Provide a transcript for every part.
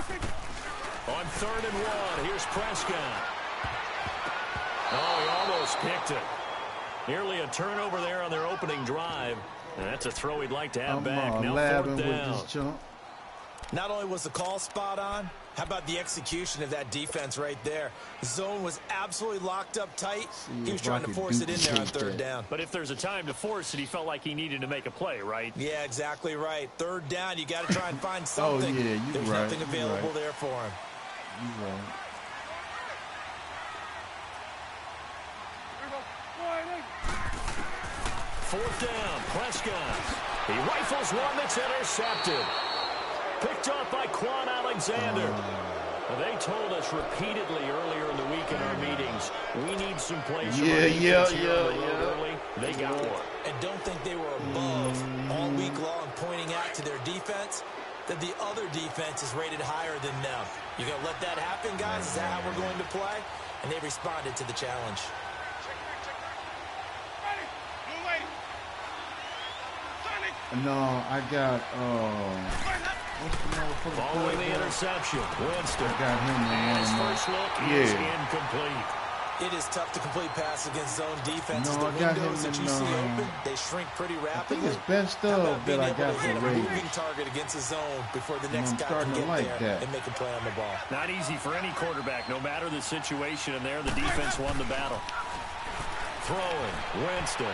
On 3rd and 1, here's Prescott. Oh, he almost picked it. Nearly a turnover there on their opening drive. And that's a throw he'd like to have back. Now 4th down. Not only was the call spot on, how about the execution of that defense right there? The zone was absolutely locked up tight. He was trying to force it in there on 3rd down. But if there's a time to force it, he felt like he needed to make a play, right? Yeah, exactly right. 3rd down, you got to try and find something. Oh, yeah, There's nothing available there for him. You're right. Fourth down, Prescott. He rifles one that's intercepted. Picked off by Quan Alexander. They told us repeatedly earlier in the week in our meetings, we need some plays from our defense here on the road early. They got one. And don't think they were above all week long pointing out to their defense that the other defense is rated higher than them. You're going to let that happen, guys? Is that how we're going to play? And they responded to the challenge. No, I got, following the interception, Winston. I got him in his first look is incomplete. It is tough to complete pass against zone defenses. No, the windows that you see open, they shrink pretty rapidly. I think it's best of that I got the Raiders. Moving target against the zone before the next guy can get there and make a play on the ball. Not easy for any quarterback, no matter the situation. And there, the defense won the battle. Throwing, Winston.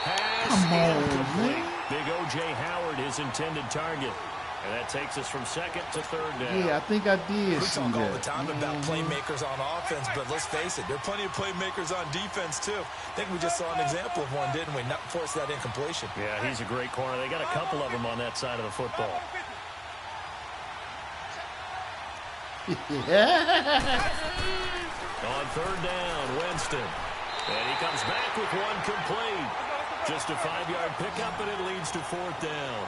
Pass incomplete. Big O.J. Howard, his intended target. And that takes us from 2nd to 3rd down. Yeah, I think I did. We talk all the time about playmakers on offense, but let's face it, there are plenty of playmakers on defense, too. I think we just saw an example of one, didn't we? Not force that incompletion. Yeah, he's a great corner. They got a couple of them on that side of the football. On 3rd down, Winston. And he comes back with one complete. Just a 5-yard pickup, and it leads to 4th down.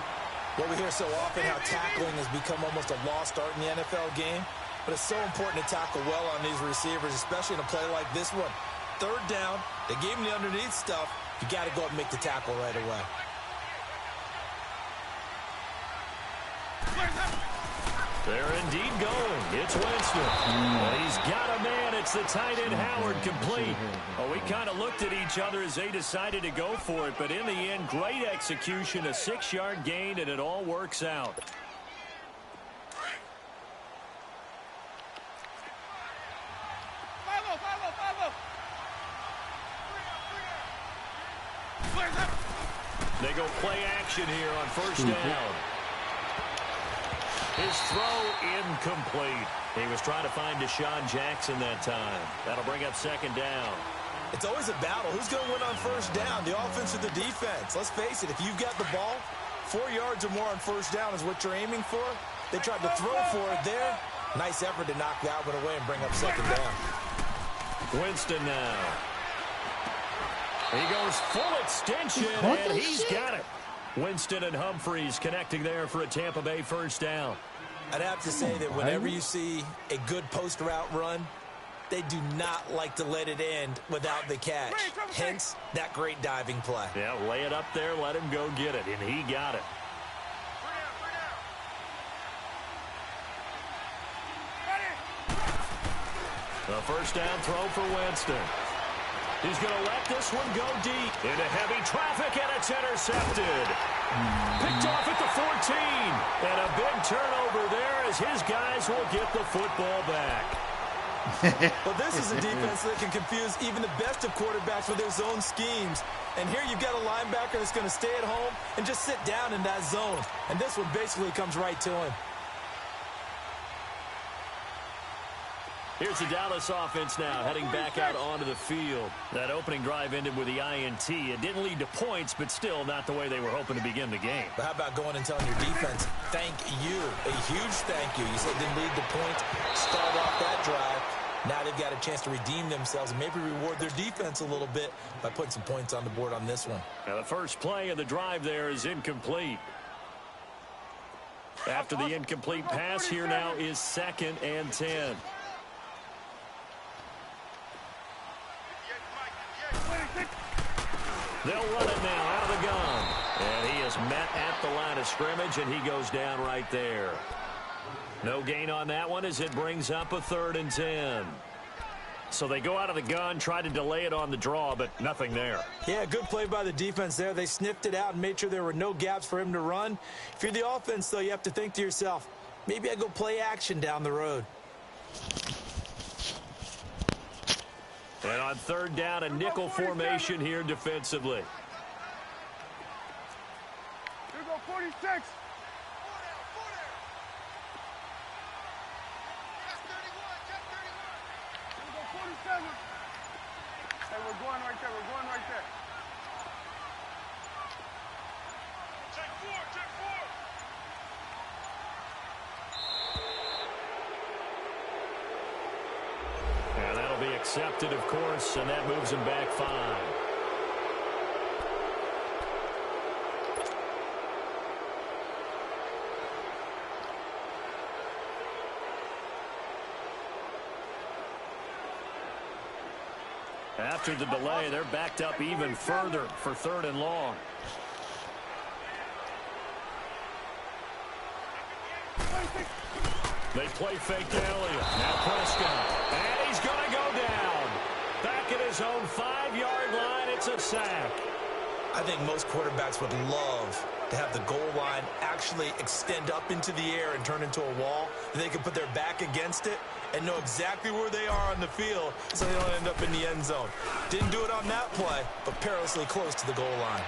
Well, we hear so often how tackling has become almost a lost art in the NFL game, but it's so important to tackle well on these receivers, especially in a play like this one. 3rd down, they gave him the underneath stuff. You got to go up and make the tackle right away. They're indeed going. It's Winston. He's got a man. It's the tight end Howard complete. Oh, we kind of looked at each other as they decided to go for it, but in the end, great execution, a 6-yard gain, and it all works out. They go play action here on 1st down. His throw incomplete. He was trying to find Deshaun Jackson that time. That'll bring up 2nd down. It's always a battle. Who's going to win on 1st down, the offense or the defense? Let's face it, if you've got the ball, 4 yards or more on 1st down is what you're aiming for. They tried to throw for it there. Nice effort to knock that one away and bring up 2nd down. Winston now. He goes full extension, and he's got it. Winston and Humphreys connecting there for a Tampa Bay 1st down. I'd have to say that whenever you see a good post route run, they do not like to let it end without the catch. Hence, that great diving play. Yeah, lay it up there, let him go get it, and he got it. A 1st down throw for Winston. He's going to let this one go deep into heavy traffic, and it's intercepted. Picked off at the 14. And a big turnover there as his guys will get the football back. Well, this is a defense that can confuse even the best of quarterbacks with their zone schemes. And here you've got a linebacker that's going to stay at home and just sit down in that zone. And this one basically comes right to him. Here's the Dallas offense now heading back out onto the field. That opening drive ended with the INT. It didn't lead to points, but still not the way they were hoping to begin the game. But how about going and telling your defense, thank you, a huge thank you. You said it didn't lead to points, start off that drive. Now they've got a chance to redeem themselves and maybe reward their defense a little bit by putting some points on the board on this one. Now the first play of the drive there is incomplete. After the incomplete pass, here now is 2nd and 10. They'll run it now out of the gun. And he is met at the line of scrimmage, and he goes down right there. No gain on that one as it brings up a 3rd and 10. So they go out of the gun, try to delay it on the draw, but nothing there. Yeah, good play by the defense there. They sniffed it out and made sure there were no gaps for him to run. If you're the offense, though, you have to think to yourself, maybe I go play action down the road. And on 3rd down, a nickel formation here defensively. Here go 46. Hey, we're going right there. We're going right there. Check 4. Check 4. And that'll be accepted, of course, and that moves him back 5. After the delay, they're backed up even further for 3rd and long. They play fake to Elliott. Now Prescott. And he's going to go down. Back at his own 5-yard line, it's a sack. I think most quarterbacks would love to have the goal line actually extend up into the air and turn into a wall. They can put their back against it and know exactly where they are on the field so they don't end up in the end zone. Didn't do it on that play, but perilously close to the goal line.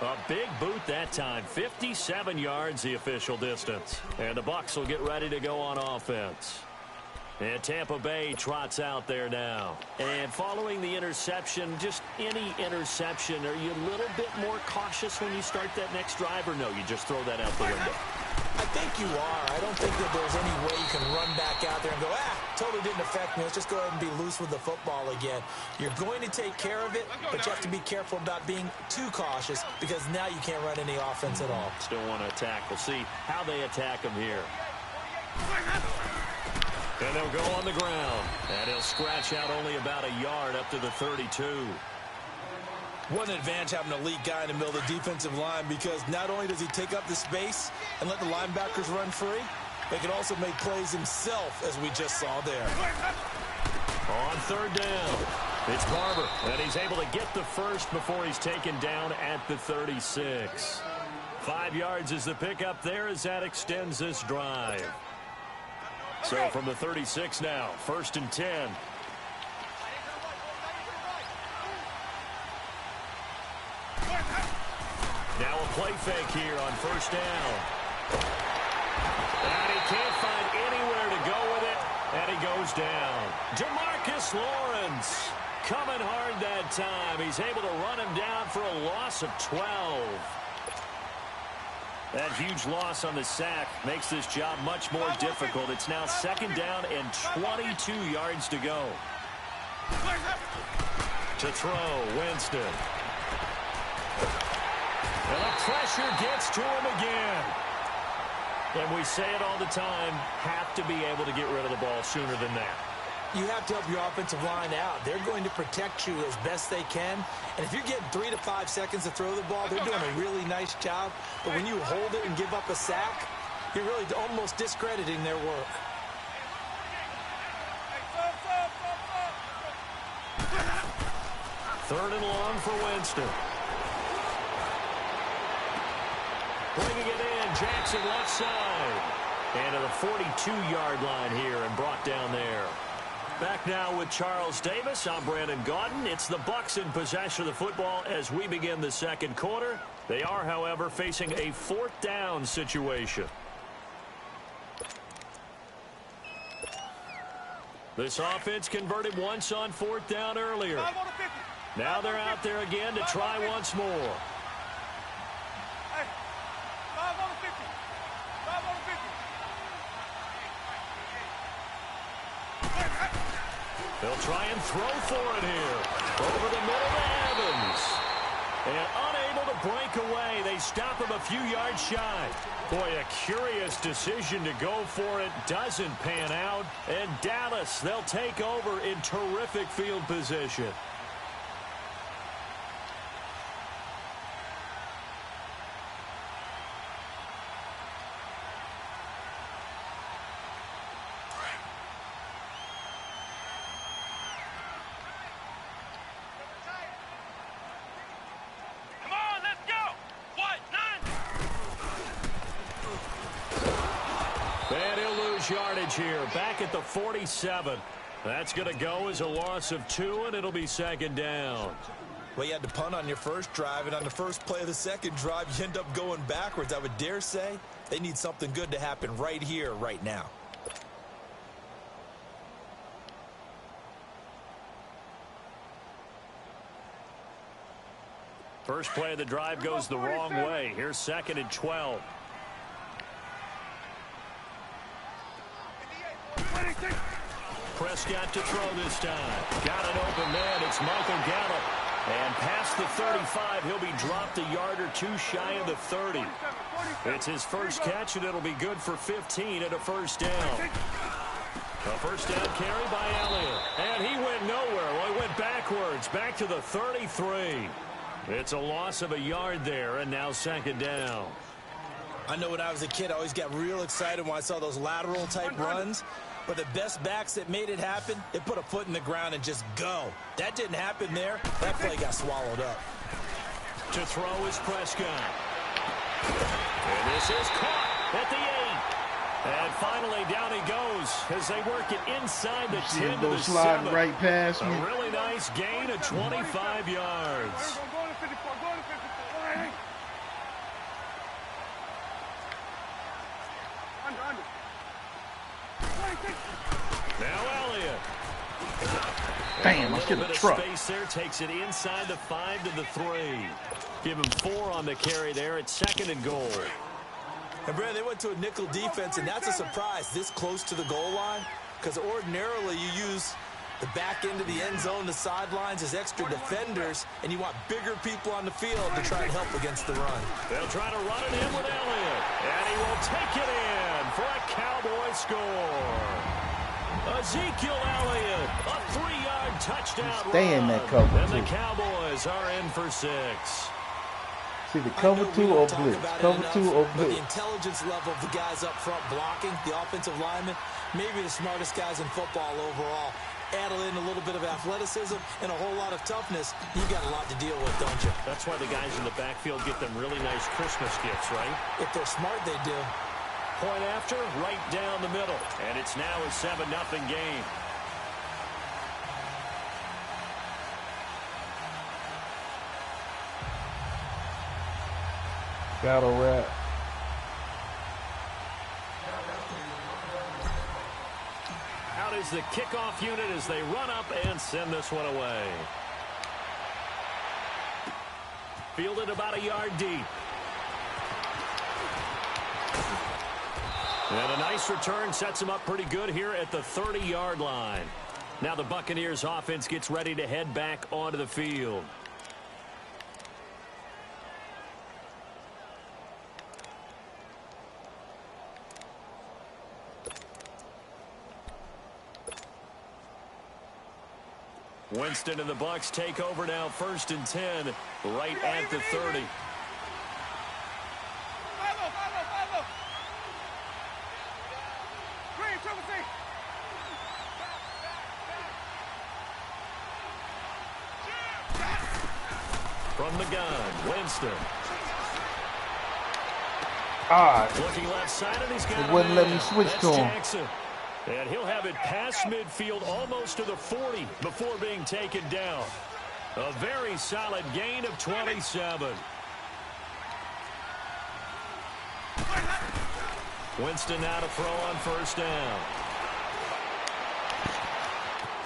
A big boot that time. 57 yards the official distance. And the Bucs will get ready to go on offense. And Tampa Bay trots out there now. And following the interception, just any interception, are you a little bit more cautious when you start that next drive, or no, you just throw that out the window? I think you are. I don't think that there's any way you can run back out there and go, totally didn't affect me. Let's just go ahead and be loose with the football again. You're going to take care of it, but you have to be careful about being too cautious because now you can't run any offense at all. Still want to attack. We'll see how they attack him here. And they'll go on the ground. And he'll scratch out only about a yard up to the 32. One advantage having a elite guy in the middle of the defensive line because not only does he take up the space and let the linebackers run free, but he can also make plays himself, as we just saw there. On 3rd down, it's Barber, and he's able to get the first before he's taken down at the 36. 5 yards is the pickup there as that extends this drive. So from the 36 now, 1st and 10. Now a play fake here on 1st down. And he can't find anywhere to go with it, and he goes down. Demarcus Lawrence coming hard that time. He's able to run him down for a loss of 12. That huge loss on the sack makes this job much more difficult. It's now 2nd down and 22 yards to go. To throw, Winston. And the pressure gets to him again. And we say it all the time, have to be able to get rid of the ball sooner than that. You have to help your offensive line out. They're going to protect you as best they can. And if you're getting 3 to 5 seconds to throw the ball, they're doing a really nice job. But when you hold it and give up a sack, you're really almost discrediting their work. Third and long for Winston. Bringing it in, Jackson left side. And to the 42-yard line here and brought down there. Back now with Charles Davis. I'm Brandon Gaudin. It's the Bucs in possession of the football as we begin the 2nd quarter. They are, however, facing a 4th down situation. This offense converted once on 4th down earlier. Now they're out there again to try once more. They'll try and throw for it here. Over the middle to Evans. And unable to break away. They stop him a few yards shy. Boy, a curious decision to go for it. Doesn't pan out. And Dallas, they'll take over in terrific field position. lose yardage here. Back at the 47. That's going to go as a loss of 2, and it'll be second down. Well, you had to punt on your first drive, and on the first play of the second drive, you end up going backwards. I would dare say they need something good to happen right here, right now. First play of the drive goes the wrong way. Here's 2nd and 12. Prescott to throw this time. Got an open man. It's Michael Gallup. And past the 35, he'll be dropped a yard or 2 shy of the 30. It's his first catch, and it'll be good for 15 and a first down. A first down carry by Elliott. And he went nowhere. Well, he went backwards, back to the 33. It's a loss of a yard there, and now second down. I know when I was a kid, I always got real excited when I saw those lateral-type runs. But the best backs that made it happen, they put a foot in the ground and just go. That didn't happen there. That play got swallowed up. To throw is Prescott. And this is caught at the 8. And finally down he goes as they work it inside the 10 to the 7. Right past me. A really nice gain of 25 yards. Now Elliott. Damn, I should have trucked. Space there takes it inside the 5 to the 3. Give him 4 on the carry there. It's 2nd and goal. And Brad, they went to a nickel defense, and that's a surprise this close to the goal line, because ordinarily you use the back end of the end zone, the sidelines as extra defenders, and you want bigger people on the field to try and help against the run. They'll try to run it in with Elliott, and he will take it in for a Cowboy score. Ezekiel Elliott, a 3-yard touchdown Stay in run, that cover, and the too. Cowboys are in for 6. See the cover 2 or blitz. Cover 2 or But the blitz. intelligence level of the guys up front blocking, the offensive linemen, maybe the smartest guys in football overall. Add in a little bit of athleticism and a whole lot of toughness, you've got a lot to deal with, don't you? That's why the guys in the backfield get them really nice Christmas gifts, right? If they're smart, they do. Point after, right down the middle. And it's now a 7-0 game. Battle rap. Out is the kickoff unit as they run up and send this one away. Fielded about a yard deep. And a nice return sets him up pretty good here at the 30-yard line. Now the Buccaneers offense gets ready to head back onto the field. Winston and the Bucs take over now, 1st and 10, right at the 30. From the gun, Winston. Looking left side, and he's got It wouldn't let me switch That's to him. Jackson. And he'll have it past midfield almost to the 40 before being taken down. A very solid gain of 27. Winston now to throw on 1st down.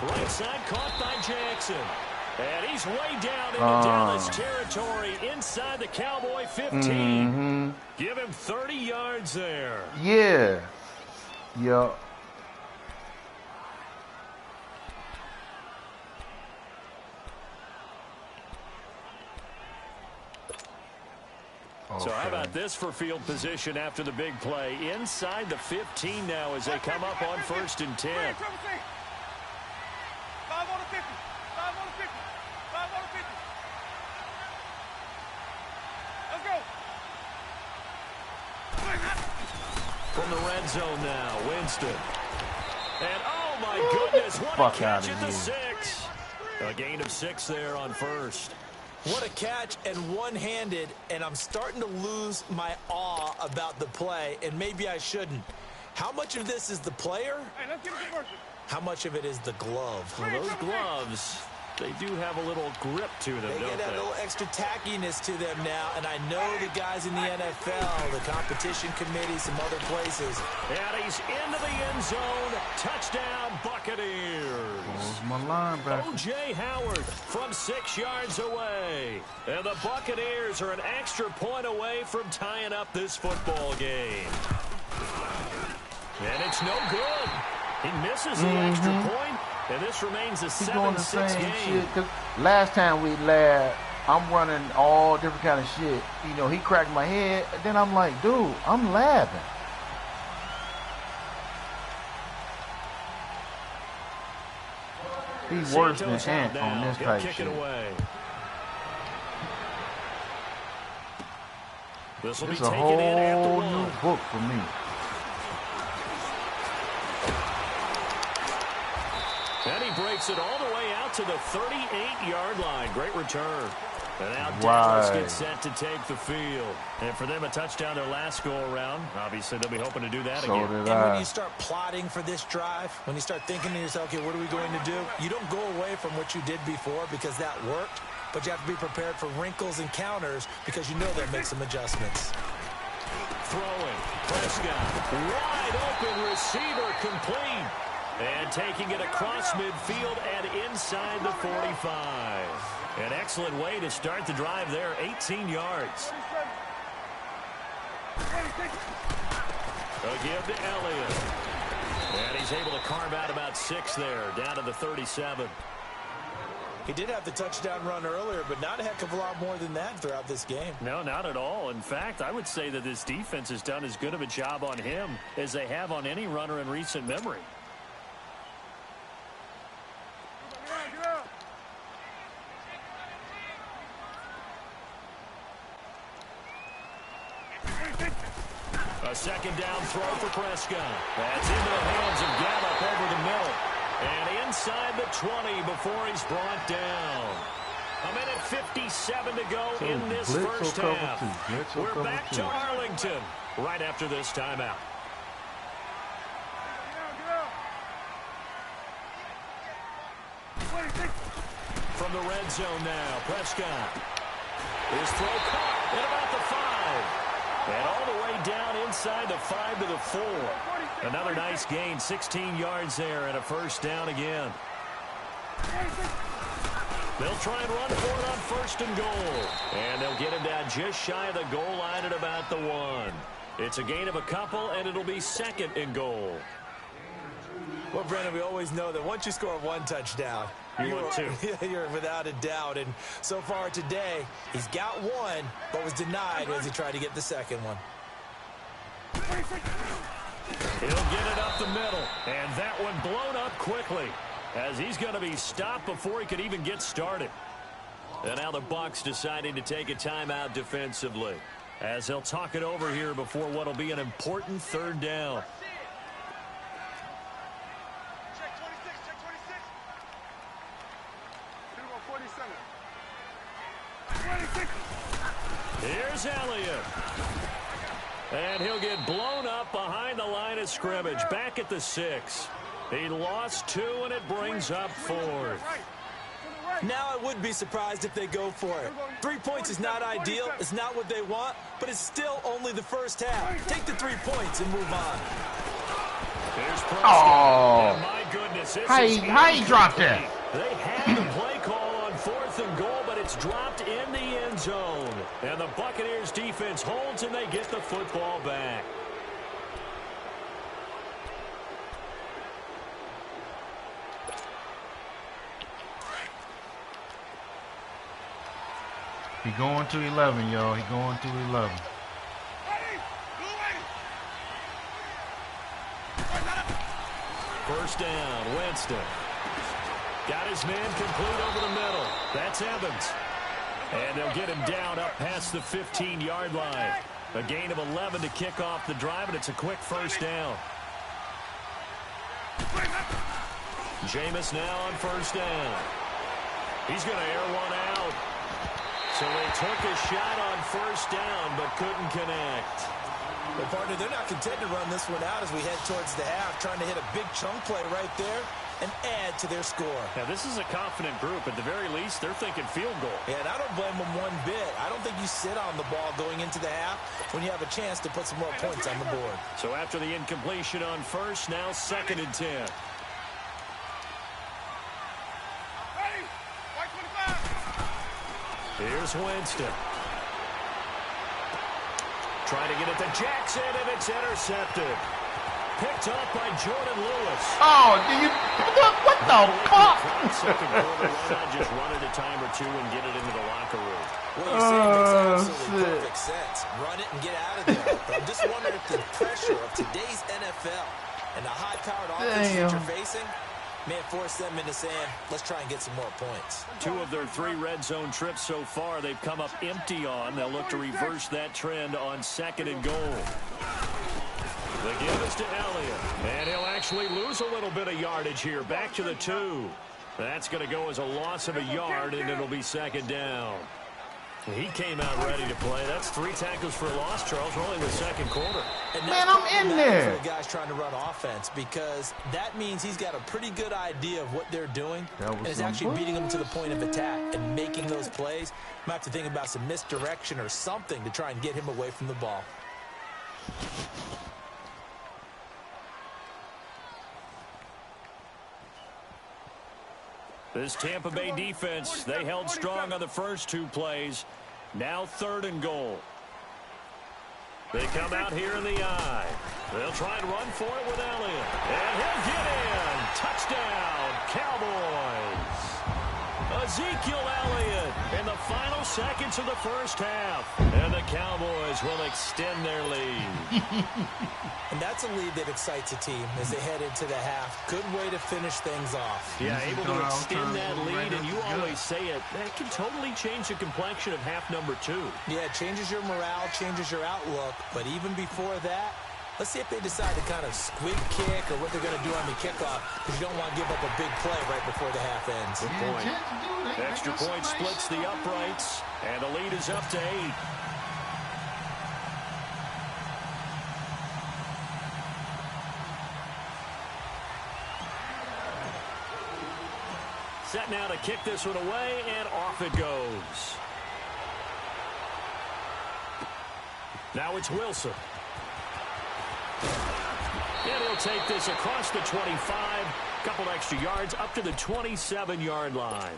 Right side caught by Jackson. And he's way down into Dallas territory inside the Cowboy 15. Give him 30 yards there. Yeah. Yeah. So how about this for field position after the big play? Inside the 15 now as they come up on 1st and 10. 5 on the 50. 5 on the 50. 5 on the 50. Let's go. From the red zone now, Winston. And oh my goodness, what Fuck a catch outta at the here. 6. A gain of 6 there on 1st. What a catch, and one-handed, and I'm starting to lose my awe about the play, and maybe I shouldn't. How much of this is the player? Hey, let's get it converted. How much of it is the glove? Well, those gloves, they do have a little grip to them, They don't get that they? little extra tackiness to them now, and I know the guys in the NFL, the competition committee, some other places. And he's into the end zone. Touchdown, Buccaneers. Where's my linebacker? O.J. Howard from 6 yards away. And the Buccaneers are an extra point away from tying up this football game. And it's no good. He misses the extra point, and this remains a He's doing the 7-6 same game. shit. 'Cause last time we laughed, I'm running all different kind of shit. You know, he cracked my head. And then I'm like, dude, I'm laughing. He's worse than Santos out Ant on now. this He'll type kick shit. it away. This will be It's a taken in at the whole 1. new book for me. And he breaks it all the way out to the 38-yard line. Great return. And now Dallas Right. gets set to take the field. And for them, a touchdown their last go-around. Obviously, they'll be hoping to do that So again. did And when I. you start plotting for this drive, when you start thinking to yourself, okay, what are we going to do? You don't go away from what you did before because that worked, but you have to be prepared for wrinkles and counters because you know they'll make some adjustments. Throwing. Prescott. Wide open receiver complete. And taking it across midfield and inside the 45. An excellent way to start the drive there. 18 yards. A give to Elliott. And he's able to carve out about 6 there, down to the 37. He did have the touchdown run earlier, but not a heck of a lot more than that throughout this game. No, not at all. In fact, I would say that this defense has done as good of a job on him as they have on any runner in recent memory. Get up. A second down throw for Prescott. That's into the hands of Gallup over the middle. And inside the 20 before he's brought down. A minute 57 to go in this blitz or first cover half. two, blitz or We're cover back two. to Arlington right after this timeout. From the red zone now, Prescott. His throw caught at about the 5. And all the way down inside the 5 to the 4. Another nice gain, 16 yards there and a first down again. They'll try and run for it on first and goal. And they'll get him down just shy of the goal line at about the 1. It's a gain of a couple, and it'll be second and goal. Well, Brendan, we always know that once you score one touchdown, You want two. You're without a doubt. And so far today, he's got one, but was denied as he tried to get the second one. He'll get it up the middle, and that one blown up quickly as he's going to be stopped before he could even get started. And now the Bucs deciding to take a timeout defensively as they'll talk it over here before what will be an important third down. Check 26, check 26. Here we go, 47. 26. Here's Elliott. And he'll get blown up behind the line of scrimmage, back at the 6. He lost 2, and it brings up 4th. Now I would be surprised if they go for it. 3 points is not ideal. It's not what they want, but it's still only the first half. Take the 3 points and move on. Here's Prescott. Oh. And my goodness, this How is he dropped that? They had the play call on 4th and goal, but it's dropped in the end zone. And the Buccaneers defense holds, and they get the football back. He going to 11, y'all. He going to 11. First down, Winston. Got his man complete over the middle. That's Evans. And they'll get him down up past the 15-yard line. A gain of 11 to kick off the drive, and it's a quick first down. Jameis now on first down. He's going to air one out. So they took a shot on first down, but couldn't connect. Well, partner, they're not content to run this one out as we head towards the half, trying to hit a big chunk play right there and add to their score. Now, this is a confident group. At the very least, they're thinking field goal. Yeah, and I don't blame them one bit. I don't think you sit on the ball going into the half when you have a chance to put some more points on the board. So after the incompletion on first, now 2nd and 10. Ready? White 25. Here's Winston. Trying to get it to Jackson, and it's intercepted. Picked up by Jordan Lewis. Oh, what the fuck? Second quarter, why not just run it a time or two and get it into the locker room? What you're saying makes absolutely perfect sense. Run it and get out of there. But I'm just wondering if the pressure of today's NFL and the high-powered offense that you're facing may force them into saying, let's try and get some more points. 2 of their 3 red zone trips so far, they've come up empty on. They'll look to reverse that trend on 2nd and goal. The give is to Elliott, and he'll actually lose a little bit of yardage here. Back to the 2. That's going to go as a loss of a yard, and it'll be 2nd down. He came out ready to play. That's 3 tackles for a loss, Charles. We're only in the 2nd quarter. Man, I'm in there. For the guys trying to run offense, because that means he's got a pretty good idea of what they're doing and is actually beating them to the point of attack and making those plays. Might have to think about some misdirection or something to try and get him away from the ball. This Tampa Bay defense, they held strong on the first 2 plays. Now 3rd and goal. They come out here in the eye. They'll try and run for it with Elliott. And he'll get in. Touchdown, Cowboys. Ezekiel Elliott in the final seconds of the first half. And the Cowboys will extend their lead. And that's a lead that excites a team as they head into the half. Good way to finish things off. Yeah, able to extend that lead, and you always say it, that can totally change the complexion of half number 2. Yeah, it changes your morale, changes your outlook. But even before that, let's see if they decide to kind of squib kick or what they're going to do on the kickoff, because you don't want to give up a big play right before the half ends. Good point. Extra point splits the uprights, and the lead is up to 8. Set now to kick this one away, and off it goes. Now it's Wilson. And he'll take this across the 25, couple extra yards up to the 27-yard line.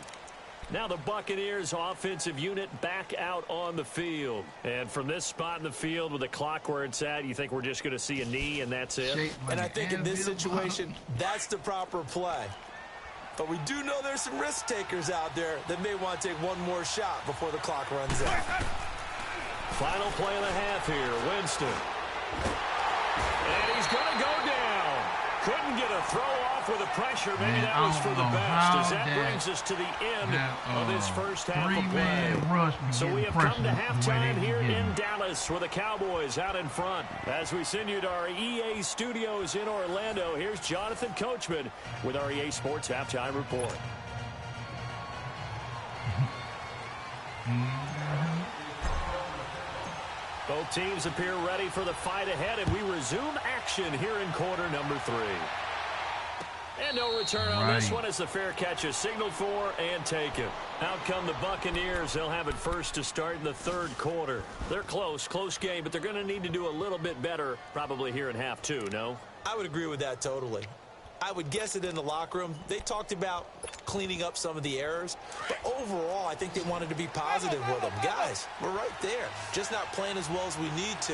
Now the Buccaneers offensive unit back out on the field. And from this spot in the field with the clock where it's at, you think we're just going to see a knee and that's it? And I think in this situation, that's the proper play. But we do know there's some risk takers out there that may want to take one more shot before the clock runs out. Final play of the half here, Winston. And he's going to go down. Couldn't get a throw off with the pressure. Maybe that was for the best, as that brings us to the end of this first half of play. So we have come to halftime here in Dallas with the Cowboys out in front. As we send you to our EA studios in Orlando, here's Jonathan Coachman with our EA Sports Halftime Report. Both teams appear ready for the fight ahead, and we resume action here in quarter number 3. And no return on this one as the fair catch is signaled for and taken. Out come the Buccaneers. They'll have it first to start in the 3rd quarter. They're close game, but they're going to need to do a little bit better probably here in half 2, no? I would agree with that totally. I would guess it in the locker room. They talked about cleaning up some of the errors, but overall, I think they wanted to be positive with them. Guys, we're right there. Just not playing as well as we need to.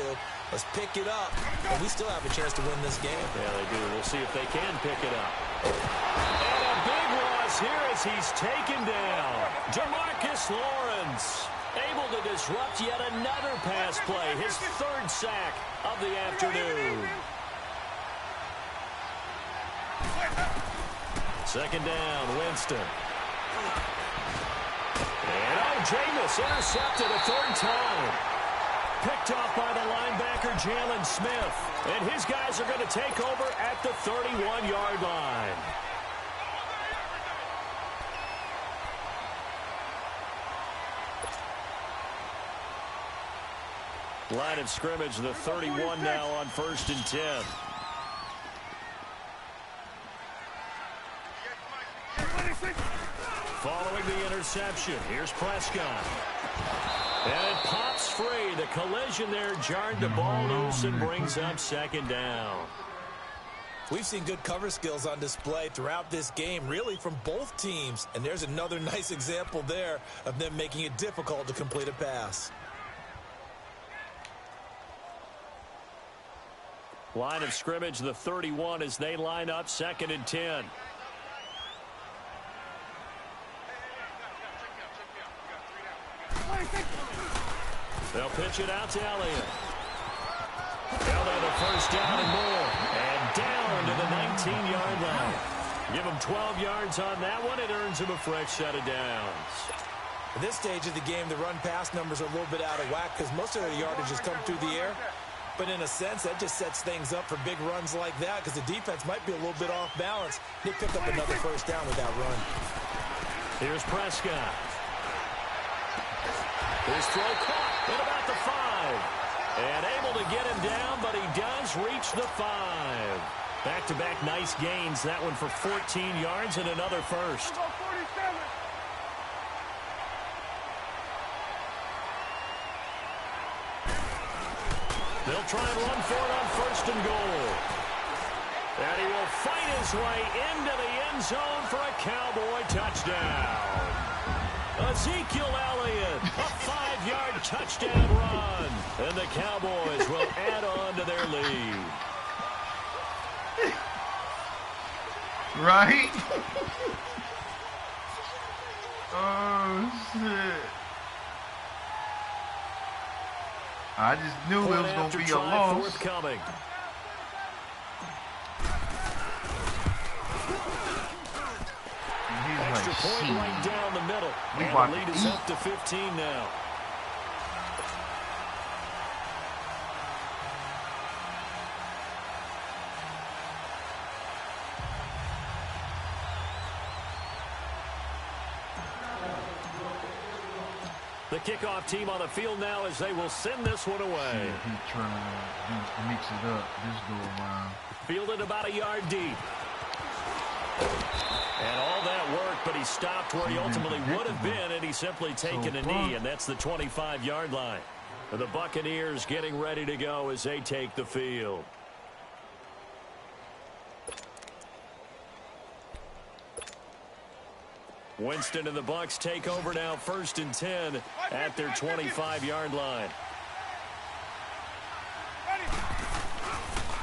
Let's pick it up, and we still have a chance to win this game. Yeah, they do. We'll see if they can pick it up. And a big loss here as he's taken down. Jamarcus Lawrence able to disrupt yet another pass play. His 3rd sack of the afternoon. 2nd down, Winston. And Jameis intercepted a 3rd time. Picked off by the linebacker, Jalen Smith. And his guys are going to take over at the 31-yard line. Line of scrimmage, the 31 now on 1st and 10. Following the interception, here's Prescott. And it pops free. The collision there jarred the ball loose and brings up 2nd down. We've seen good cover skills on display throughout this game, really from both teams. And there's another nice example there of them making it difficult to complete a pass. Line of scrimmage, the 31 as they line up 2nd and 10. They'll pitch it out to Elliott. They'll have a 1st down and more. And down to the 19-yard line. Give them 12 yards on that one. It earns them a fresh set of downs. At this stage of the game, the run-pass numbers are a little bit out of whack because most of their yardage has come through the air. But in a sense, that just sets things up for big runs like that because the defense might be a little bit off balance. They pick up another 1st down with that run. Here's Prescott. His throw caught at about the 5. And able to get him down, but he does reach the 5. Back-to-back nice gains. That one for 14 yards and another 1st. They'll try and run for it on 1st and goal. And he will fight his way into the end zone for a Cowboy touchdown. Ezekiel Elliott, a 5-yard touchdown run. And the Cowboys will add on to their lead. Right? Oh, shit. I just knew it was going to be a loss. Forthcoming. Extra point right down the middle. And the lead is up to 15 now. The kickoff team on the field now as they will send this one away. He's trying to mix it up this go around. Fielded about a yard deep. And all that work, but he stopped where he ultimately would have been, and he's simply taken a knee, and that's the 25-yard line. The Buccaneers getting ready to go as they take the field. Winston and the Bucs take over now 1st and 10 at their 25-yard line.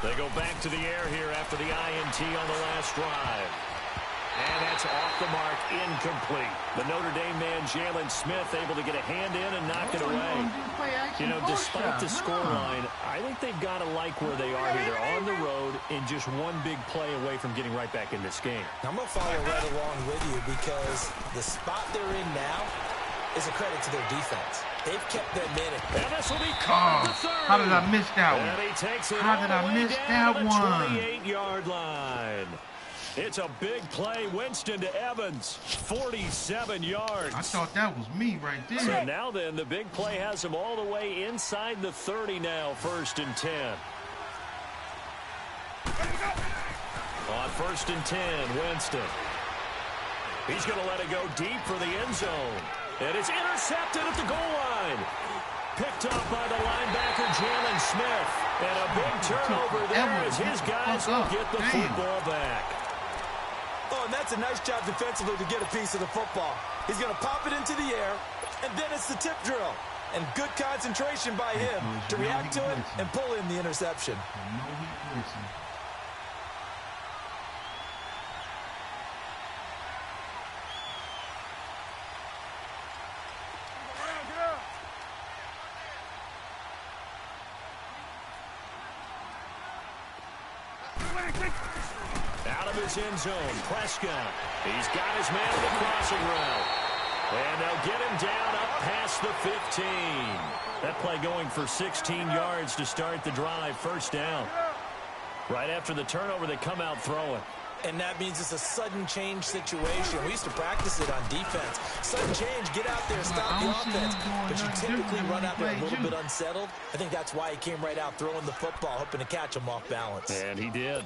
They go back to the air here after the INT on the last drive. And that's off the mark, incomplete. The Notre Dame man, Jalen Smith, able to get a hand in and knock it away. You know, despite the scoreline, I think they've got to like where they are here. They're on the road and just one big play away from getting right back in this game. I'm going to follow right along with you because the spot they're in now is a credit to their defense. They've kept them in it. And this will be caught at the 30. How did I miss that one? And he takes it How did I miss that one? 28-yard line. It's a big play. Winston to Evans, 47 yards. I thought that was me right there. So now then, the big play has him all the way inside the 30 now, 1st and 10. On 1st and 10, Winston. He's going to let it go deep for the end zone. And it's intercepted at the goal line. Picked off by the linebacker, Jalen Smith. And a big turnover there as his guys will get the football back. Oh, and that's a nice job defensively to get a piece of the football. He's going to pop it into the air, and then it's the tip drill. And good concentration by him to react to it and pull in the interception. Out of his end zone, Prescott. He's got his man in the crossing route. And they'll get him down up past the 15. That play going for 16 yards to start the drive, 1st down. Right after the turnover, they come out throwing. And that means it's a sudden change situation. We used to practice it on defense. Sudden change, get out there, stop the offense. But you typically run out there a little bit unsettled. I think that's why he came right out throwing the football, hoping to catch him off balance. And he did.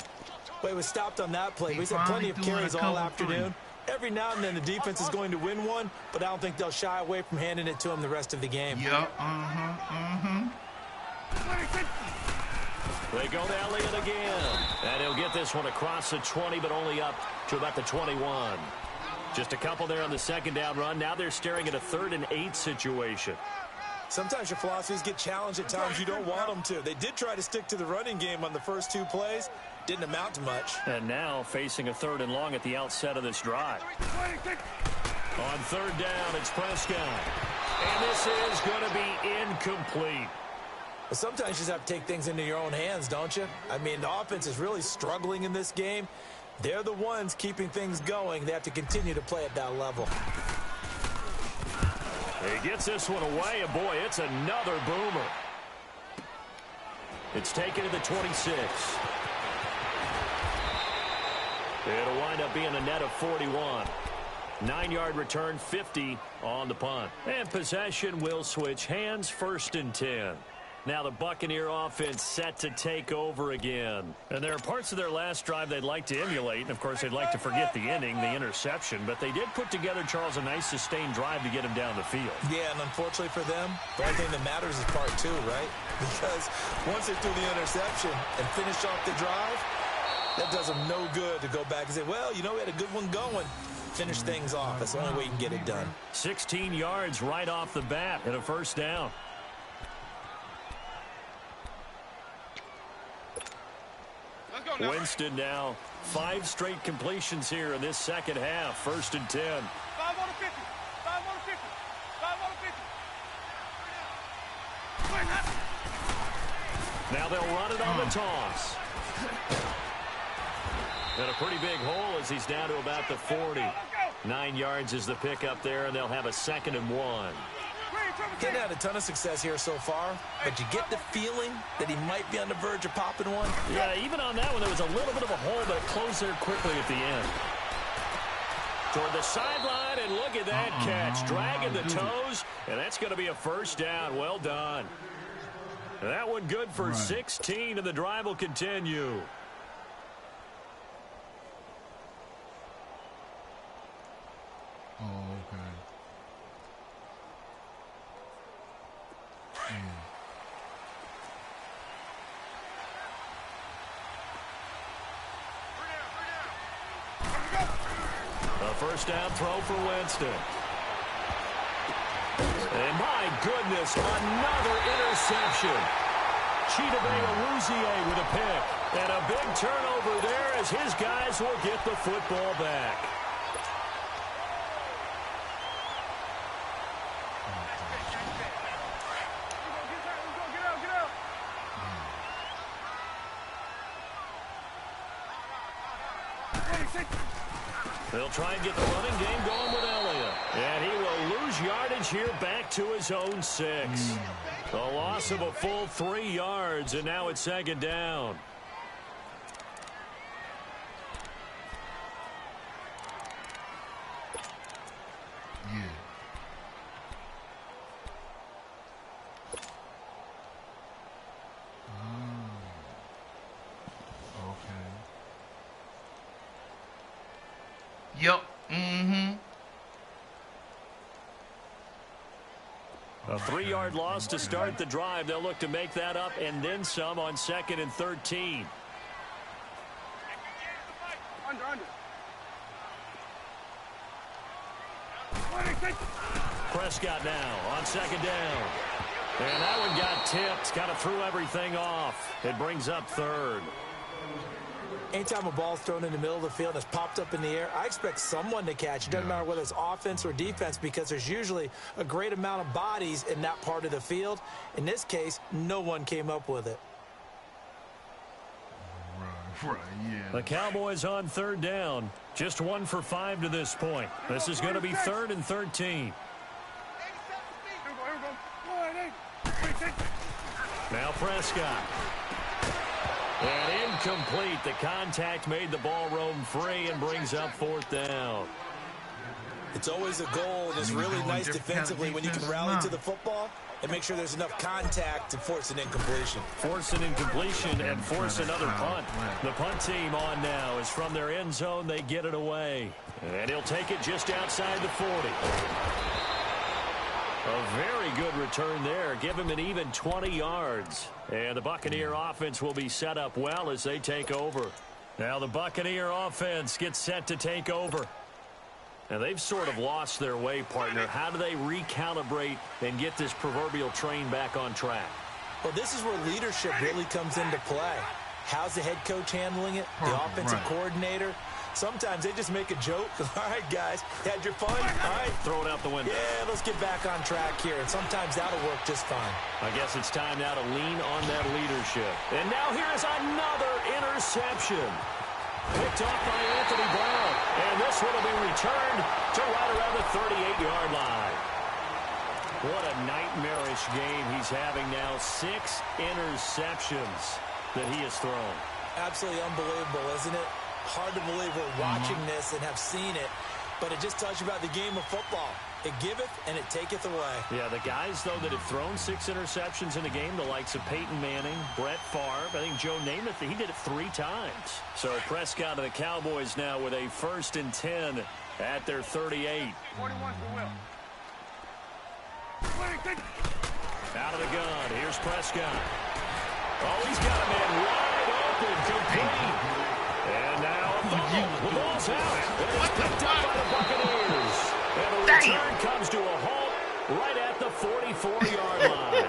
But he was stopped on that play. He's had plenty of carries all afternoon. Every now and then the defense is going to win one, but I don't think they'll shy away from handing it to him the rest of the game. Yep, They go to Elliott again. And he'll get this one across the 20, but only up to about the 21. Just a couple there on the second down run. Now they're staring at a 3rd and 8 situation. Sometimes your philosophies get challenged at times you don't want them to. They did try to stick to the running game on the first 2 plays. Didn't amount to much. And now facing a 3rd and long at the outset of this drive. On 3rd down, it's Prescott. And this is going to be incomplete. But sometimes you just have to take things into your own hands, don't you? I mean, the offense is really struggling in this game. They're the ones keeping things going. They have to continue to play at that level. He gets this one away, and boy, it's another boomer. It's taken to the 26. It'll wind up being a net of 41. 9-yard return, 50 on the punt. And possession will switch hands, 1st and 10. Now the Buccaneer offense set to take over again. And there are parts of their last drive they'd like to emulate. And, of course, they'd like to forget the inning, the interception. But they did put together, Charles, a nice sustained drive to get him down the field. Yeah, and unfortunately for them, the only thing that matters is part 2, right? Because once they threw the interception and finished off the drive, that does them no good to go back and say, well, you know, we had a good one going. Finish things off. That's the only way you can get it done. 16 yards right off the bat and a 1st down. Winston now 5 straight completions here in this second half. 1st and 10. 5 on the 50. 5 on the 50. 5 on the 50. Now they'll run it on the toss. And a pretty big hole as he's down to about the 40. 9 yards is the pickup there, and they'll have a 2nd and 1. He's had a ton of success here so far, but you get the feeling that he might be on the verge of popping one. Yeah, even on that one, there was a little bit of a hole, but it closed there quickly at the end. Toward the sideline, and look at that catch. Dragging the toes, and that's going to be a 1st down. Well done. And that one good for 16, and the drive will continue. Oh, okay. A 1st down throw for Winston. And my goodness, another interception. Chidobe Awuzie with a pick. And a big turnover there as his guys will get the football back. They'll try and get the running game going with Elliott. And he will lose yardage here back to his own 6. A loss of a full 3 yards, and now it's 2nd down. Yeah. Okay. Yep. A 3-yard loss to start the drive. They'll look to make that up and then some on 2nd and 13. Under. Prescott now on 2nd down. And that one got tipped. Kind of threw everything off. It brings up 3rd. Anytime a ball's thrown in the middle of the field and it's popped up in the air, I expect someone to catch. It doesn't matter whether it's offense or defense, because there's usually a great amount of bodies in that part of the field. In this case, no one came up with it. Right, yeah. The Cowboys on 3rd down. Just 1 for 5 to this point. This is going to be 3rd and 13. Now Prescott. And incomplete. The contact made the ball roam free and brings up fourth down. It's always a goal, and it's really nice defensively when you can rally to the football and make sure there's enough contact to force an incompletion. Force an incompletion and force another punt. The punt team on now is from their end zone. They get it away. And he'll take it just outside the 40. A very good return there. Give him an even 20 yards. And the Buccaneer offense will be set up well as they take over. Now the Buccaneer offense gets set to take over. Now, they've sort of lost their way, partner. How do they recalibrate and get this proverbial train back on track? Well, this is where leadership really comes into play. How's the head coach handling it? The offensive coordinator? Sometimes they just make a joke. All right, guys, had your fun? All right. Throw it out the window. Yeah, let's get back on track here. And sometimes that'll work just fine. I guess it's time now to lean on that leadership. And now here's another interception. Picked off by Anthony Brown. And this one will be returned to right around the 38-yard line. What a nightmarish game he's having now. 6 interceptions that he has thrown. Absolutely unbelievable, isn't it? Hard to believe we're watching this and have seen it. But it just tells you about the game of football. It giveth and it taketh away. Yeah, the guys, though, that have thrown 6 interceptions in a game, the likes of Peyton Manning, Brett Favre, I think Joe Namath, he did it 3 times. So Prescott of the Cowboys now with a 1st and 10 at their 38. 41 for Will. Out of the gun, here's Prescott. Oh, he's got a man wide open, complete. And now a fumble. The ball's out. And it's picked up by the Buccaneers. And the return comes to a halt right at the 44-yard line.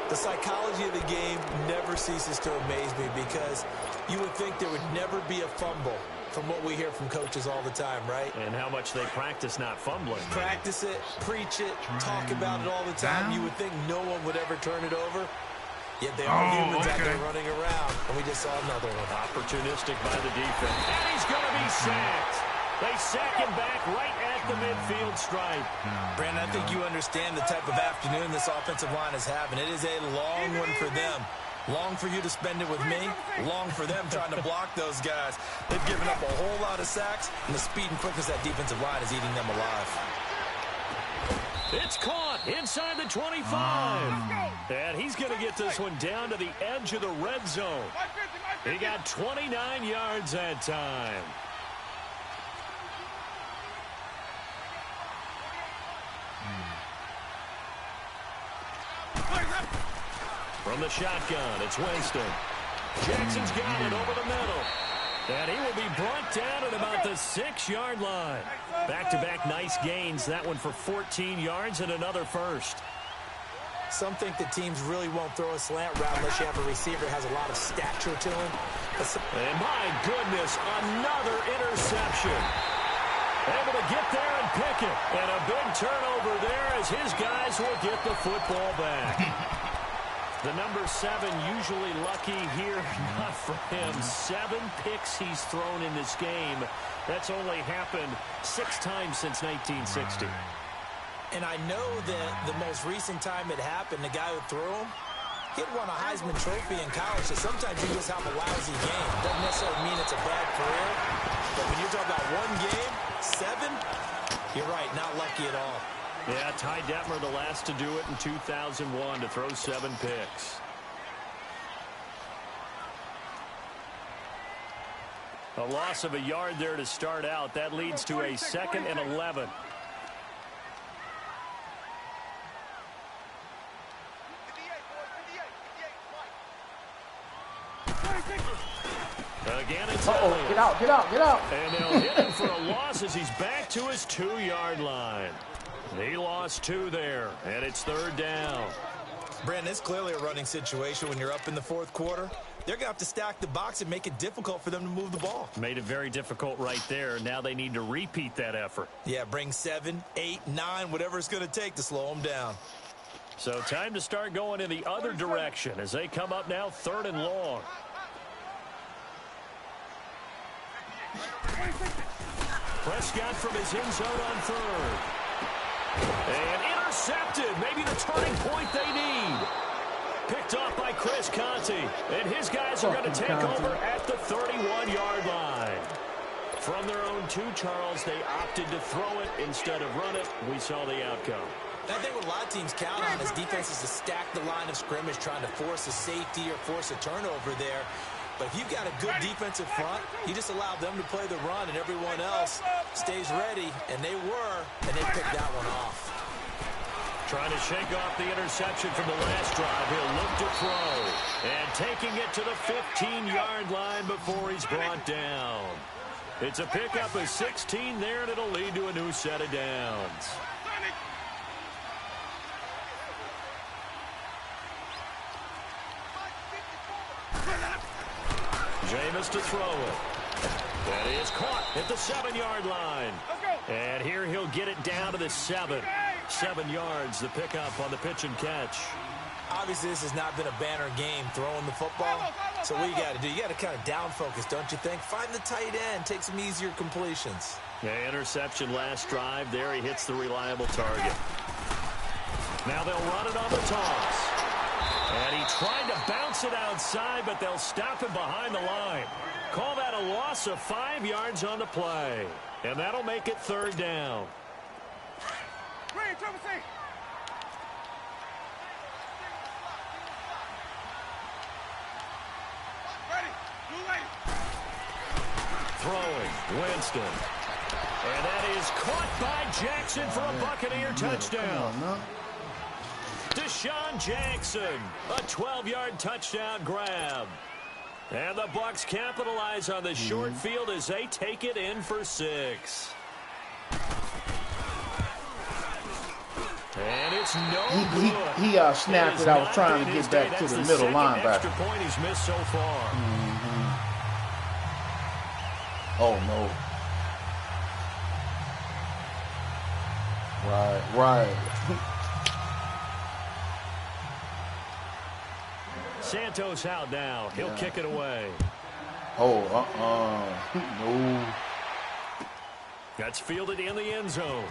The psychology of the game never ceases to amaze me because you would think there would never be a fumble from what we hear from coaches all the time, right? And how much they practice not fumbling. Practice it, preach it, talk about it all the time. You would think no one would ever turn it over. Yet they are humans out there running around, and we just saw another one. Opportunistic by the defense. And he's going to be sacked. They sack him back right at the midfield stripe. Brandon, I think you understand the type of afternoon this offensive line is having. It is a long one for them. Long for you to spend it with me. Long for them trying to block those guys. They've given up a whole lot of sacks, and the speed and quickness of that defensive line is eating them alive. It's caught inside the 25. And he's going to get this one down to the edge of the red zone. He got 29 yards that time. From the shotgun, it's Winston. Jackson's got it over the middle. And he will be brought down at about the 6-yard line. Back-to-back nice gains. That one for 14 yards and another first. Some think that teams really won't throw a slant route unless you have a receiver who has a lot of stature to him. And my goodness, another interception. Able to get there and pick it. And a big turnover there as his guys will get the football back. The number 7 usually lucky here, not for him. 7 picks he's thrown in this game. That's only happened 6 times since 1960. And I know that the most recent time it happened, the guy who threw him, he'd won a Heisman Trophy in college, so sometimes you just have a lousy game. Doesn't necessarily mean it's a bad career, but when you're talking about one game, 7, you're right, not lucky at all. Yeah, Ty Detmer, the last to do it in 2001, to throw 7 picks. A loss of a yard there to start out. That leads to a 2nd and 11. Again, it's Elliott. Get out, get out, get out. And they'll hit him for a loss as he's back to his 2-yard line. He lost 2 there, and it's 3rd down. Brandon, it's clearly a running situation when you're up in the 4th quarter. They're going to have to stack the box and make it difficult for them to move the ball. Made it very difficult right there. Now they need to repeat that effort. Yeah, bring 7, 8, 9, whatever it's going to take to slow them down. So time to start going in the other direction as they come up now 3rd and long. Prescott from his end zone on 3rd. And intercepted. Maybe the turning point they need. Picked off by Chris Conte. And his guys are going to take over at the 31-yard line. From their own 2, Charles, they opted to throw it instead of run it. We saw the outcome. I think what a lot of teams count on is defenses to stack the line of scrimmage, trying to force a safety or force a turnover there. But if you've got a good defensive front, you just allow them to play the run and everyone else stays ready, and they were, and they picked that one off. Trying to shake off the interception from the last drive. He'll look to throw. And taking it to the 15-yard line before he's brought down. It's a pickup of 16 there, and it'll lead to a new set of downs. Jameis to throw it. That is caught at the 7-yard line. And here he'll get it down to the 7. 7 yards, the pickup on the pitch and catch. Obviously, this has not been a banner game throwing the football. So what you got to do, you got to kind of down focus, don't you think? Find the tight end, take some easier completions. Yeah, interception last drive. There he hits the reliable target. Now they'll run it on the toss. And he tried to bounce it outside, but they'll stop him behind the line. Call that a loss of 5 yards on the play. And that'll make it 3rd down. Throwing, Winston. And that is caught by Jackson for a Buccaneer touchdown. Deshaun Jackson, a 12-yard touchdown grab. And the Bucs capitalize on the short field as they take it in for 6. And it's no good. He snapped it. I was trying to get back to the middle linebacker. Extra point he's missed so far. Oh, no. Right. Santos out now. He'll kick it away. Oh, no. That's fielded in the end zone.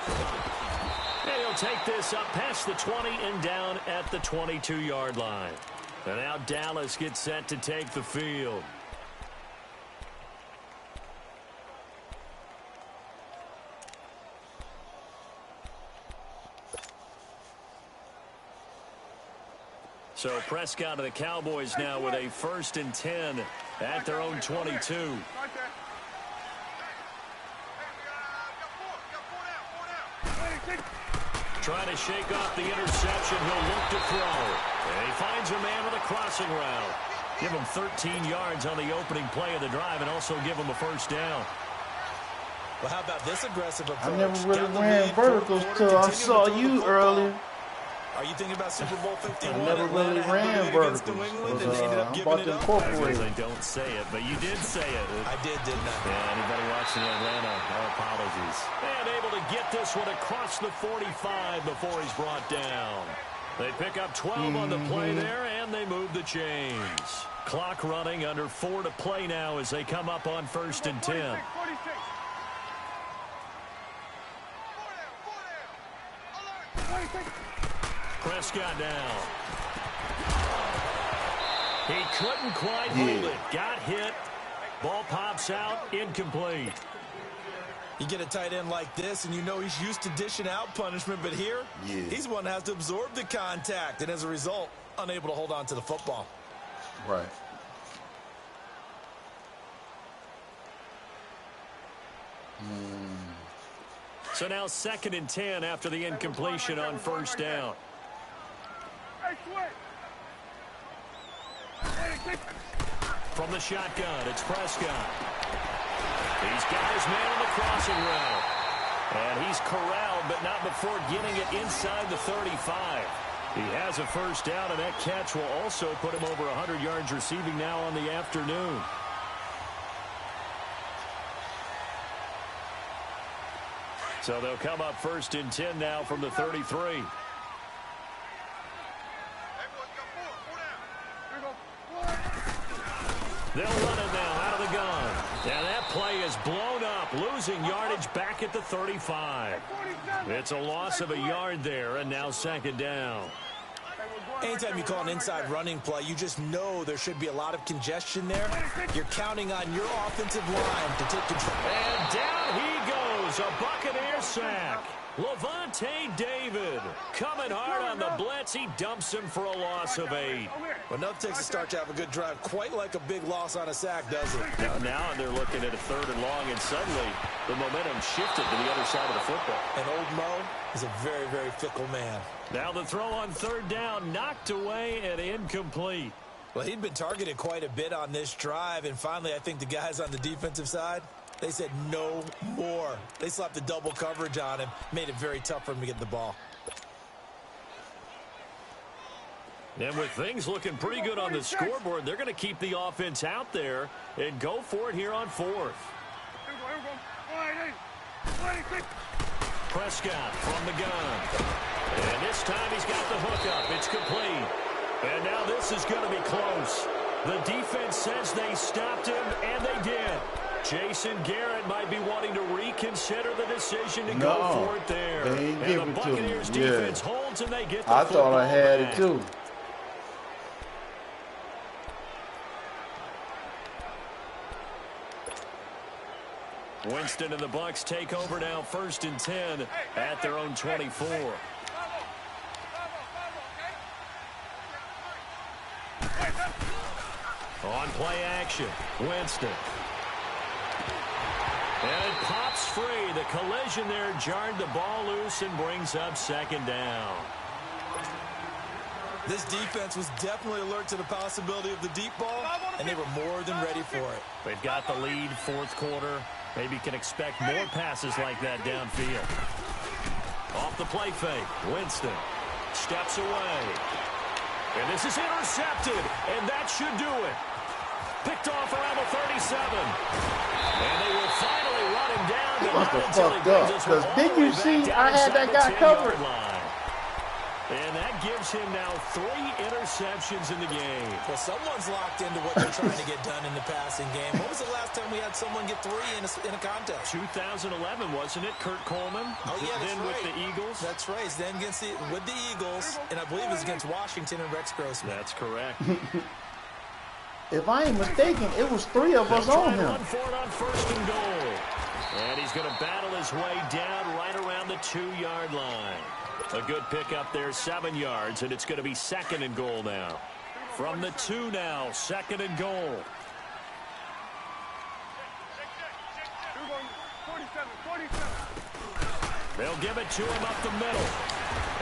And he'll take this up past the 20 and down at the 22-yard line. And now Dallas gets set to take the field. So Prescott of the Cowboys now with a 1st and 10 at their own 22. Trying to shake off the interception. He'll look to throw. And he finds a man with a crossing route. Give him 13 yards on the opening play of the drive and also give him a 1st down. Well, how about this aggressive approach? I never really ran verticals till I saw you earlier. Are you thinking about Super Bowl 51? I never really ran verticals. I'm about to incorporate it. I don't say it, but you did say it. I didn't I? Yeah, anybody watching Atlanta, our apologies. And able to get this one across the 45 before he's brought down. They pick up 12 on the play there, and they move the chains. Clock running, under 4 to play now as they come up on 1st and 10. Prescott down. He couldn't quite hold it. Got hit. Ball pops out. Incomplete. You get a tight end like this, and you know he's used to dishing out punishment, but here, he's one that has to absorb the contact, and as a result, unable to hold on to the football. Right. So now 2nd and 10 after the incompletion on 1st down. From the shotgun, it's Prescott. He's got his man on the crossing route. And he's corralled, but not before getting it inside the 35. He has a 1st down, and that catch will also put him over 100 yards receiving now on the afternoon. So they'll come up 1st and 10 now from the 33. They'll run it now out of the gun. And that play is blown up, losing yardage back at the 35. It's a loss of a yard there, and now 2nd down. Anytime you call an inside running play, you just know there should be a lot of congestion there. You're counting on your offensive line to take control. And down he goes, a Buccaneer sack. Lavonte David coming hard on the blitz. He dumps him for a loss of 8. Well, nothing takes a start to have a good drive quite like a big loss on a sack, does it? Now they're looking at a 3rd and long, and suddenly the momentum shifted to the other side of the football. And old Mo is a very, very fickle man. Now the throw on 3rd down, knocked away and incomplete. Well, he'd been targeted quite a bit on this drive, and finally I think the guys on the defensive side, they said no more. They slapped the double coverage on him, made it very tough for him to get the ball. And with things looking pretty good on the scoreboard, they're going to keep the offense out there and go for it here on 4th. Prescott from the gun. And this time he's got the hookup. It's complete. And now this is going to be close. The defense says they stopped him, and they did. Jason Garrett might be wanting to reconsider the decision to go for it there. They ain't and give the it Buccaneers to him. defense holds, and they get the I thought I had back. it too. Winston and the Bucs take over now, 1st and 10 at their own 24. On play action, Winston. And it pops free. The collision there jarred the ball loose and brings up 2nd down. This defense was definitely alert to the possibility of the deep ball, and they were more than ready for it. They've got the lead, 4th quarter. Maybe can expect more passes like that downfield. Off the play fake, Winston steps away. And this is intercepted, and that should do it. Picked off around the 37. And they will finally run him down. He must have fucked up, because didn't you see I had that guy covered? And that gives him now 3 interceptions in the game. Well, someone's locked into what they're trying to get done in the passing game. When was the last time we had someone get 3 in a contest? 2011, wasn't it? Kurt Coleman. Oh, yeah, that's then right. with the Eagles. That's right. Then with the Eagles, and I believe it was against Washington and Rex Grossman. That's correct. If I ain't mistaken, it was 3 of us on him. Run for it on 1st and goal. And he's going to battle his way down right around the 2-yard line. A good pickup there, 7 yards, and it's going to be 2nd and goal now. From the 2 now, 2nd and goal. They'll give it to him up the middle.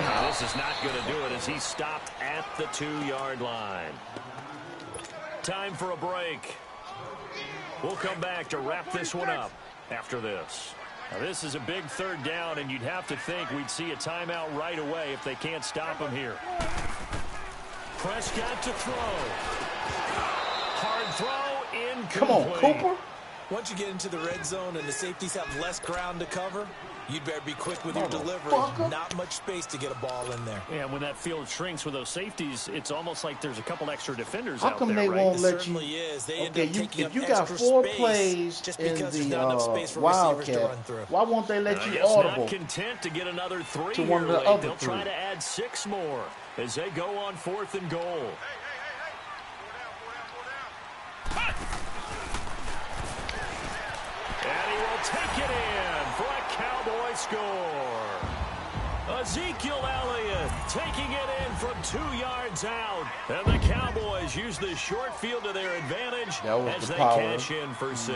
Now, this is not going to do it as he's stopped at the 2-yard line. Time for a break. We'll come back to wrap this one up after this. Now, this is a big 3rd down, and you'd have to think we'd see a timeout right away if they can't stop him here. Prescott to throw. Hard throw, incomplete. Come on, Cooper. Once you get into the red zone and the safeties have less ground to cover, you'd better be quick with your delivery. Not much space to get a ball in there. Yeah, when that field shrinks with those safeties, it's almost like there's a couple extra defenders out there, How come they won't let you? Is. They Okay, end up taking if you up got extra 4 space plays just in because there's not enough space the for receivers to Wildcat, run through. why won't they let I you guess audible? not content to get another 3 to here one of the late. other They'll 3. try to add 6 more as they go on 4th and goal. And he will take it in for a Cowboy score. Ezekiel Elliott taking it in from 2 yards out. And the Cowboys use the short field to their advantage as they cash in for 6.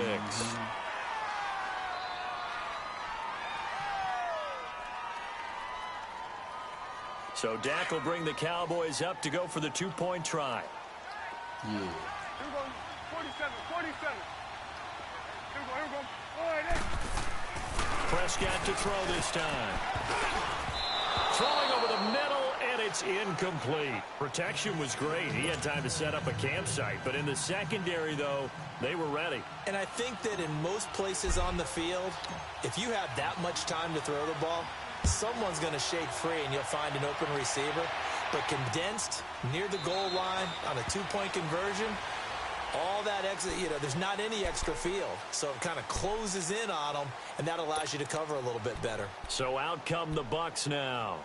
So Dak will bring the Cowboys up to go for the 2-point try. Yeah. 47. Prescott to throw this time. Throwing over the middle, and it's incomplete. Protection was great. He had time to set up a campsite. But in the secondary, though, they were ready. And I think that in most places on the field, if you have that much time to throw the ball, someone's going to shake free and you'll find an open receiver. But condensed near the goal line on a 2-point conversion, all that extra, there's not any extra field. So it kind of closes in on them, and that allows you to cover a little bit better. So out come the Bucs now.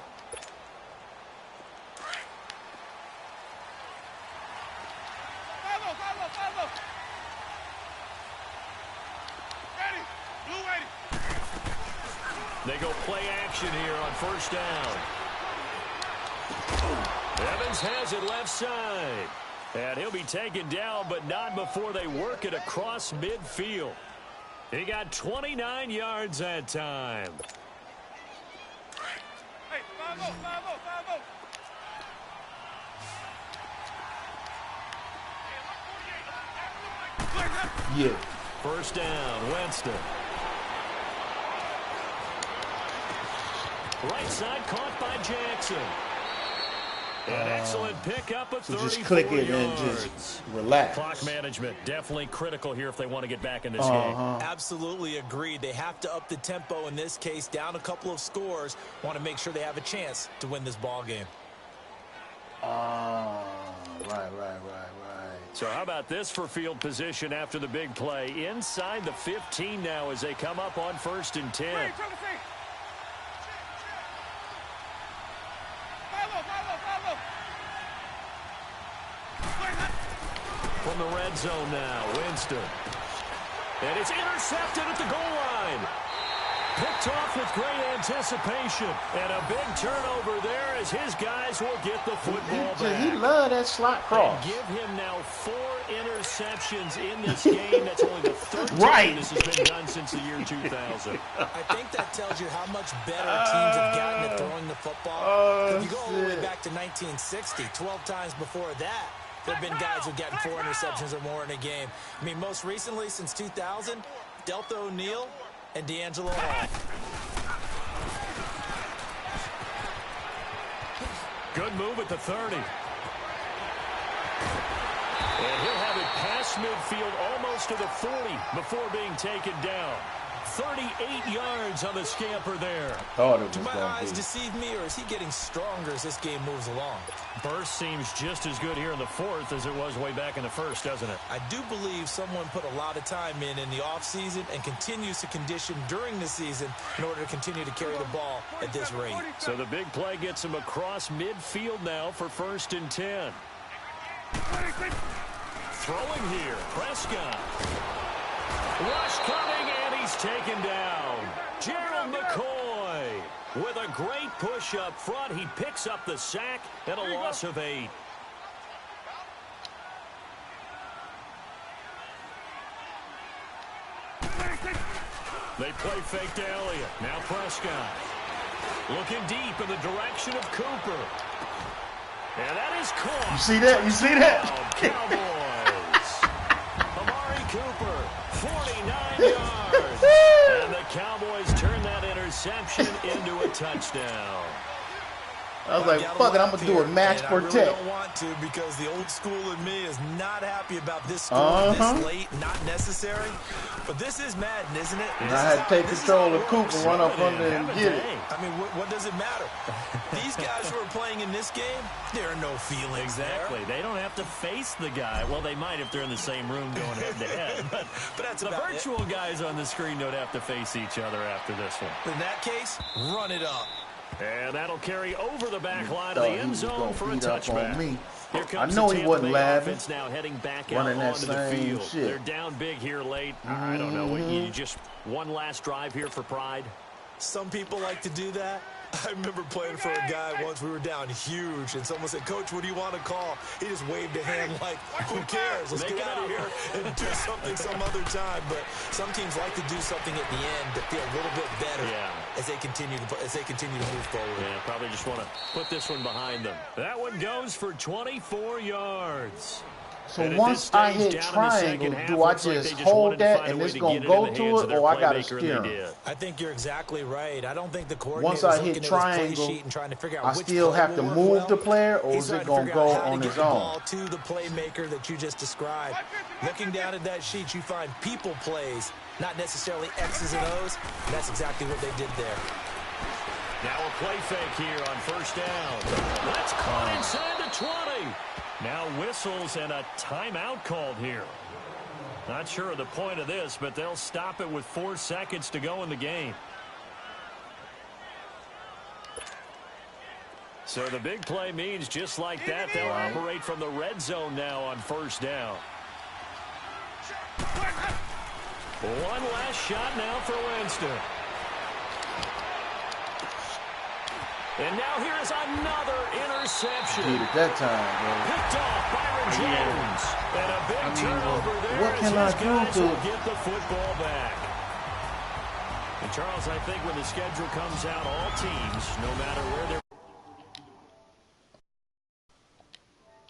They go play action here on first down. Evans has it left side. And he'll be taken down, but not before they work it across midfield. He got 29 yards that time. Hey, 5-0, 5-0, 5-0. Yeah. First down, Winston. Right side caught by Jackson. An excellent pickup of 34 just click it yards. and just relax. Clock management definitely critical here if they want to get back in this game. Absolutely agreed. They have to up the tempo in this case, down a couple of scores. Want to make sure they have a chance to win this ball game. Right. So how about this for field position after the big play? Inside the 15 now as they come up on 1st and 10. Hey, tell the thing. 5-0, 5-0. From the red zone now, Winston. And it's intercepted at the goal line. Picked off with great anticipation. And a big turnover there as his guys will get the football back. He love that slot cross. Give him now 4 interceptions in this game. That's only the third time this has been done since the year 2000. I think that tells you how much better teams have gotten at throwing the football. If you go all the way back to 1960, 12 times before that, there have been guys who've gotten 4 interceptions or more in a game. I mean, most recently, since 2000, Delta O'Neal and D'Angelo Hall. Good move at the 30. And he'll have it past midfield almost to the 40 before being taken down. 38 yards on the scamper there. Do my eyes deceive me, or is he getting stronger as this game moves along? Burst seems just as good here in the 4th as it was way back in the 1st, doesn't it? I do believe someone put a lot of time in the offseason and continues to condition during the season in order to continue to carry the ball at this rate. So the big play gets him across midfield now for 1st and 10. Throwing here, Prescott. Rush coming, and he's taken down. Gerald McCoy with a great push up front. He picks up the sack and a loss of 8. They play fake to Elliott. Now Prescott. Looking deep in the direction of Cooper. And that is caught. You see that? You see that? Cowboys. Amari Cooper, 49 yards. And the Cowboys turn that interception into a touchdown. I was like, fuck it, I'm going to do a match protect. I really don't want to because the old school in me is not happy about this score this late, not necessary. But this is Madden, isn't it? And I had to take control of Cooper, run up under and get it. I mean, what does it matter? These guys who are playing in this game, there are no feelings Exactly. They don't have to face the guy. Well, they might if they're in the same room going head-to-head. But that's the about virtual guys on the screen don't have to face each other after this one. In that case, run it up. And that'll carry over the back line of the end zone for a touchback. Here comes I know he wasn't laughing. Now heading back running out that onto the same field. shit. They're down big here late. I don't know. You just one last drive here for pride. Some people like to do that. I remember playing for a guy once. We were down huge, and someone said, "Coach, what do you want to call?" He just waved a hand like, "Who cares? Let's get out of here and do something some other time." But some teams like to do something at the end to feel a little bit better as they continue to move forward. Yeah, probably just want to put this one behind them. That one goes for 24 yards. So once I hit triangle, do I just hold that and it's going to go to it, or I got to steer him? I think you're exactly right. I don't think the coordinator Once I hit triangle, I still have to move the player, or is it going to go on its own? To the playmaker that you just described. Looking down at that sheet, you find people plays, not necessarily X's and O's. That's exactly what they did there. Now a play fake here on first down. That's caught inside the 20. Now whistles and a timeout called here. Not sure of the point of this, but they'll stop it with 4 seconds to go in the game. So the big play means just like that, they'll operate from the red zone now on first down. One last shot now for Winston. And now here is another interception. Did it that time, bro. Picked off Byron Jones. And a big turnover there. What can I do to get the football back? And Charles, I think when the schedule comes out, all teams, no matter where they're